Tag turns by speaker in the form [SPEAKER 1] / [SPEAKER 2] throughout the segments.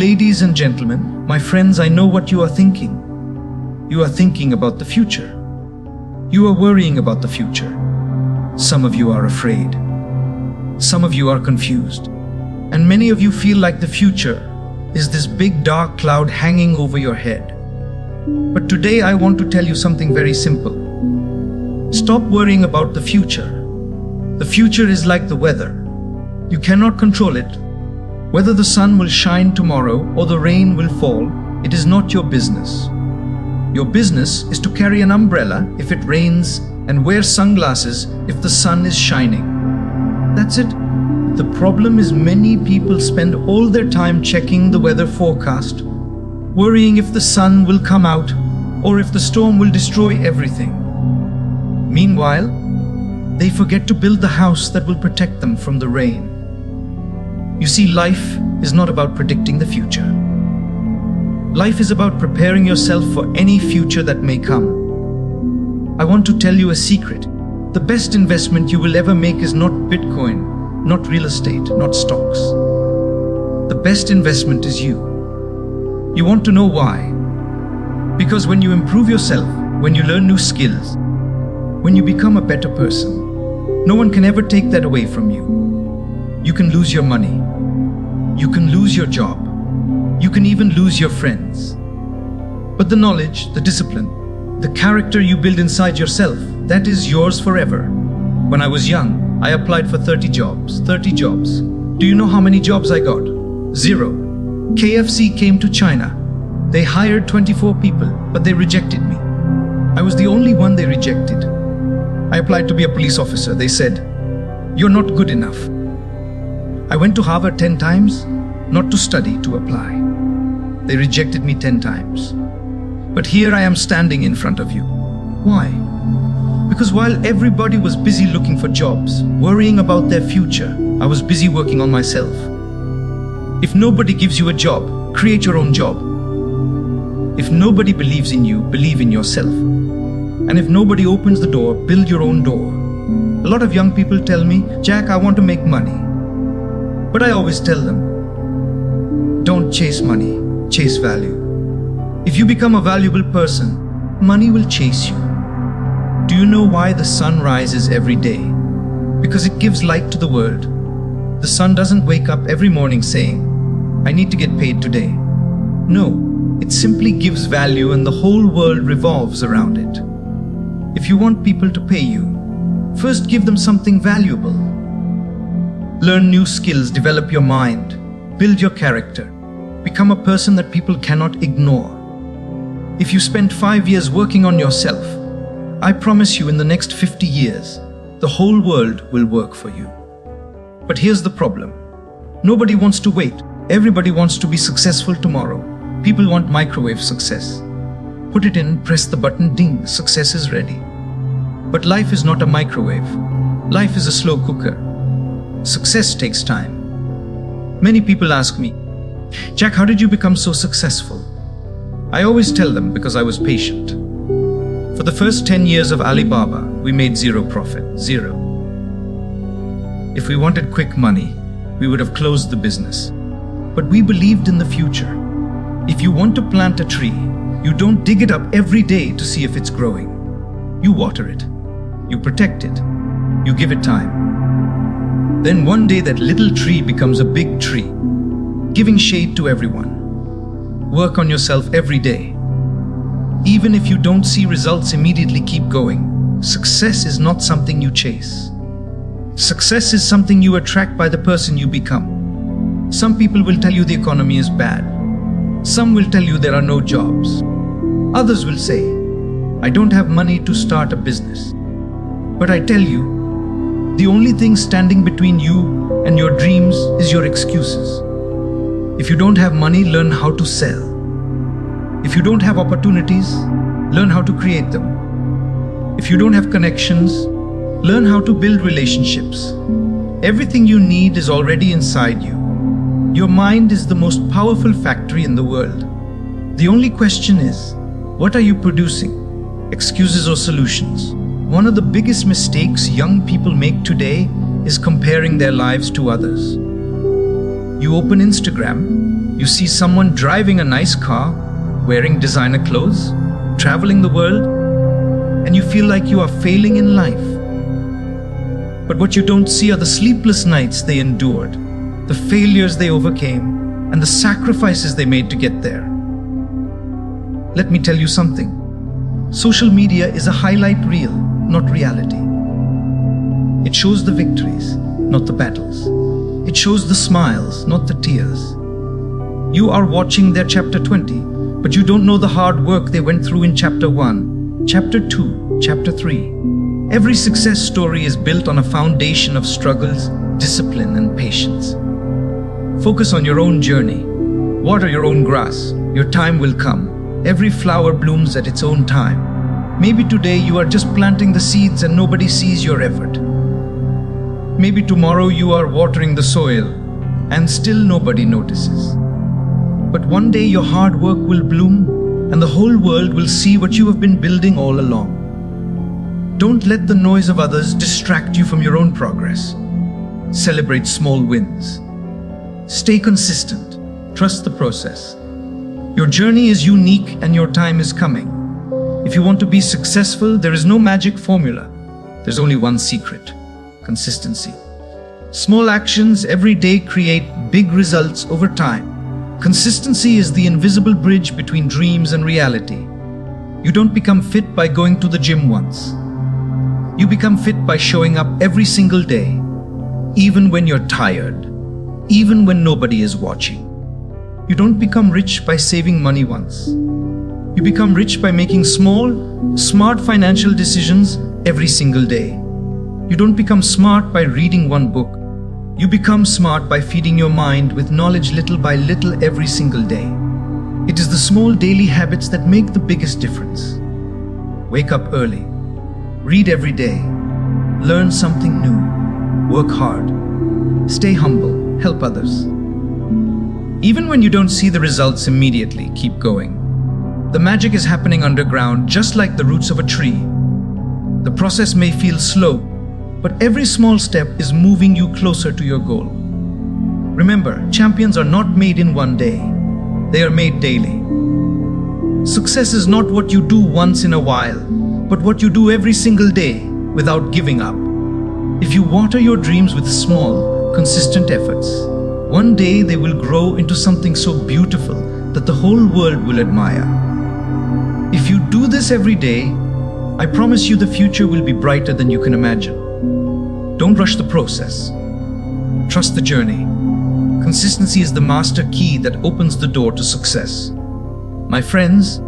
[SPEAKER 1] Ladies and gentlemen, my friends, I know what you are thinking. You are thinking about the future. You are worrying about the future. Some of you are afraid. Some of you are confused. And many of you feel like the future is this big dark cloud hanging over your head. But today I want to tell you something very simple. Stop worrying about the future. The future is like the weather. You cannot control it. Whether the sun will shine tomorrow or the rain will fall, it is not your business. Your business is to carry an umbrella if it rains and wear sunglasses if the sun is shining. That's it. The problem is many people spend all their time checking the weather forecast, worrying if the sun will come out or if the storm will destroy everything. Meanwhile, they forget to build the house that will protect them from the rain. You see, life is not about predicting the future. Life is about preparing yourself for any future that may come. I want to tell you a secret. The best investment you will ever make is not Bitcoin, not real estate, not stocks. The best investment is you. You want to know why? Because when you improve yourself, when you learn new skills, when you become a better person, no one can ever take that away from you. You can lose your money. You can lose your job. You can even lose your friends. But the knowledge, the discipline, the character you build inside yourself, that is yours forever. When I was young, I applied for 30 jobs. Do you know how many jobs I got? 0. KFC came to China. They hired 24 people, but they rejected me. I was the only one they rejected. I applied to be a police officer. They said, "You're not good enough." I went to Harvard 10 times, not to study, to apply. They rejected me 10 times. But here I am standing in front of you. Why? Because while everybody was busy looking for jobs, worrying about their future, I was busy working on myself. If nobody gives you a job, create your own job. If nobody believes in you, believe in yourself. And if nobody opens the door, build your own door. A lot of young people tell me, "Jack, I want to make money." But I always tell them, don't chase money, chase value. If you become a valuable person, money will chase you. Do you know why the sun rises every day? Because it gives light to the world. The sun doesn't wake up every morning saying, "I need to get paid today." No, it simply gives value and the whole world revolves around it. If you want people to pay you, first give them something valuable. Learn new skills, develop your mind, build your character, become a person that people cannot ignore. If you spend 5 years working on yourself, I promise you in the next 50 years, the whole world will work for you. But here's the problem. Nobody wants to wait. Everybody wants to be successful tomorrow. People want microwave success. Put it in, press the button, ding, success is ready. But life is not a microwave. Life is a slow cooker. Success takes time. Many people ask me, "Jack, how did you become so successful?" I always tell them because I was patient. For the first 10 years of Alibaba, we made zero profit, zero. If we wanted quick money, we would have closed the business. But we believed in the future. If you want to plant a tree, you don't dig it up every day to see if it's growing. You water it. You protect it. You give it time. Then one day that little tree becomes a big tree, giving shade to everyone. Work on yourself every day. Even if you don't see results immediately, keep going. Success is not something you chase. Success is something you attract by the person you become. Some people will tell you the economy is bad. Some will tell you there are no jobs. Others will say, "I don't have money to start a business." But I tell you, the only thing standing between you and your dreams is your excuses. If you don't have money, learn how to sell. If you don't have opportunities, learn how to create them. If you don't have connections, learn how to build relationships. Everything you need is already inside you. Your mind is the most powerful factory in the world. The only question is, what are you producing? Excuses or solutions? One of the biggest mistakes young people make today is comparing their lives to others. You open Instagram, You see someone driving a nice car, wearing designer clothes, traveling the world, and you feel like you are failing in life. But what you don't see are the sleepless nights they endured, the failures they overcame, and the sacrifices they made to get there. Let me tell you something. Social media is a highlight reel, not reality. It shows the victories, not the battles. It shows the smiles, not the tears. You are watching their chapter 20, but you don't know the hard work they went through in chapter 1, chapter 2, chapter 3. Every success story is built on a foundation of struggles, discipline, and patience. Focus on your own journey. Water your own grass. Your time will come. Every flower blooms at its own time. Maybe today you are just planting the seeds and nobody sees your effort. Maybe tomorrow you are watering the soil and still nobody notices. But one day your hard work will bloom and the whole world will see what you have been building all along. Don't let the noise of others distract you from your own progress. Celebrate small wins. Stay consistent. Trust the process. Your journey is unique and your time is coming. If you want to be successful, there is no magic formula. There's only one secret: consistency. Small actions every day create big results over time. Consistency is the invisible bridge between dreams and reality. You don't become fit by going to the gym once. You become fit by showing up every single day, even when you're tired, even when nobody is watching. You don't become rich by saving money once. You become rich by making small, smart financial decisions every single day. You don't become smart by reading one book. You become smart by feeding your mind with knowledge little by little every single day. It is the small daily habits that make the biggest difference. Wake up early. Read every day. Learn something new. Work hard. Stay humble. Help others. Even when you don't see the results immediately, keep going. The magic is happening underground, just like the roots of a tree. The process may feel slow, but every small step is moving you closer to your goal. Remember, champions are not made in one day. They are made daily. Success is not what you do once in a while, but what you do every single day without giving up. If you water your dreams with small, consistent efforts, one day they will grow into something so beautiful that the whole world will admire. If you do this every day, I promise you the future will be brighter than you can imagine. Don't rush the process. Trust the journey. Consistency is the master key that opens the door to success. My friends,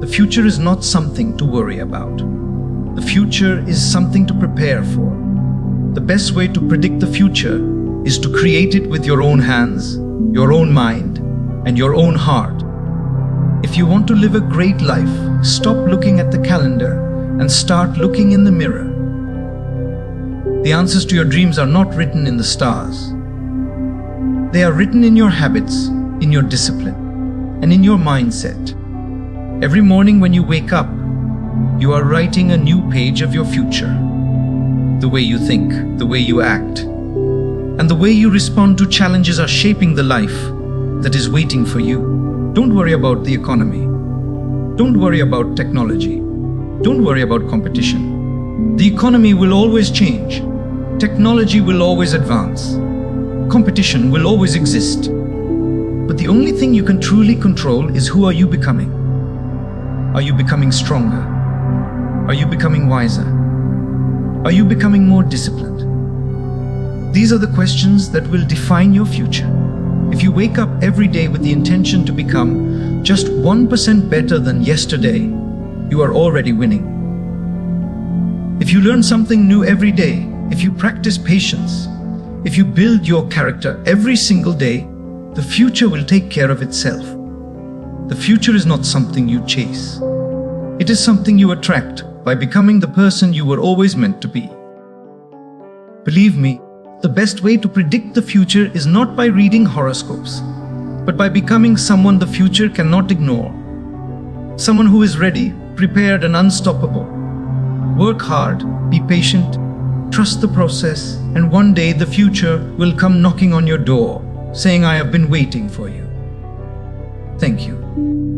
[SPEAKER 1] the future is not something to worry about. The future is something to prepare for. The best way to predict the future is to create it with your own hands, your own mind, and your own heart. If you want to live a great life, stop looking at the calendar and start looking in the mirror. The answers to your dreams are not written in the stars. They are written in your habits, in your discipline, and in your mindset. Every morning when you wake up, you are writing a new page of your future. The way you think, the way you act, and the way you respond to challenges are shaping the life that is waiting for you. Don't worry about the economy. Don't worry about technology. Don't worry about competition. The economy will always change. Technology will always advance. Competition will always exist. But the only thing you can truly control is who are you becoming? Are you becoming stronger? Are you becoming wiser? Are you becoming more disciplined? These are the questions that will define your future. If you wake up every day with the intention to become just 1% better than yesterday, you are already winning. If you learn something new every day, if you practice patience, if you build your character every single day, the future will take care of itself. The future is not something you chase. It is something you attract by becoming the person you were always meant to be. Believe me, the best way to predict the future is not by reading horoscopes, but by becoming someone the future cannot ignore. Someone who is ready, prepared, and unstoppable. Work hard, be patient, trust the process, and one day the future will come knocking on your door, saying, "I have been waiting for you." Thank you.